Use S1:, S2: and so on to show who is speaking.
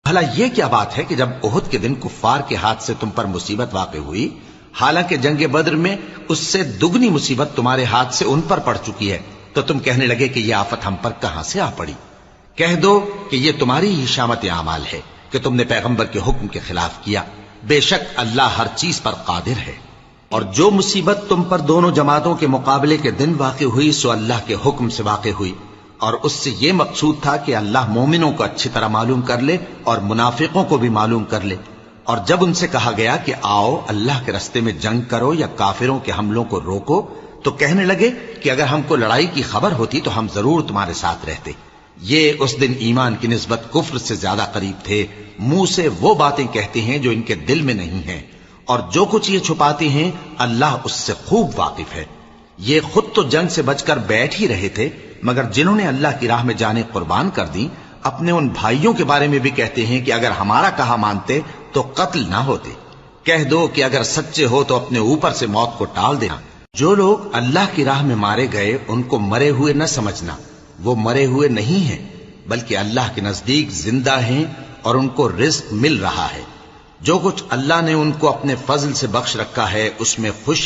S1: بھلا یہ کیا بات ہے کہ جب احد کے دن کفار کے ہاتھ سے تم پر مصیبت واقع ہوئی، حالانکہ جنگ بدر میں اس سے دگنی مصیبت تمہارے ہاتھ سے ان پر پڑ چکی ہے، تو تم کہنے لگے کہ یہ آفت ہم پر کہاں سے آ پڑی؟ کہہ دو کہ یہ تمہاری ہی شامت اعمال ہے کہ تم نے پیغمبر کے حکم کے خلاف کیا، بے شک اللہ ہر چیز پر قادر ہے۔ اور جو مصیبت تم پر دونوں جماعتوں کے مقابلے کے دن واقع ہوئی سو اللہ کے حکم سے واقع ہوئی، اور اس سے یہ مقصود تھا کہ اللہ مومنوں کو اچھی طرح معلوم کر لے اور منافقوں کو بھی معلوم کر لے۔ اور جب ان سے کہا گیا کہ آؤ اللہ کے رستے میں جنگ کرو یا کافروں کے حملوں کو روکو، تو کہنے لگے کہ اگر ہم کو لڑائی کی خبر ہوتی تو ہم ضرور تمہارے ساتھ رہتے۔ یہ اس دن ایمان کی نسبت کفر سے زیادہ قریب تھے، منہ سے وہ باتیں کہتے ہیں جو ان کے دل میں نہیں ہیں، اور جو کچھ یہ چھپاتے ہیں اللہ اس سے خوب واقف ہے۔ یہ خود تو جنگ سے بچ کر بیٹھ ہی رہے تھے، مگر جنہوں نے اللہ کی راہ میں جانیں قربان کر دیں، اپنے ان بھائیوں کے بارے میں بھی کہتے ہیں کہ اگر ہمارا کہا مانتے تو قتل نہ ہوتے۔ کہہ دو کہ اگر سچے ہو تو اپنے اوپر سے موت کو ٹال دینا۔ جو لوگ اللہ کی راہ میں مارے گئے ان کو مرے ہوئے نہ سمجھنا، وہ مرے ہوئے نہیں ہیں بلکہ اللہ کے نزدیک زندہ ہیں اور ان کو رزق مل رہا ہے۔ جو کچھ اللہ نے ان کو اپنے فضل سے بخش رکھا ہے اس میں خوش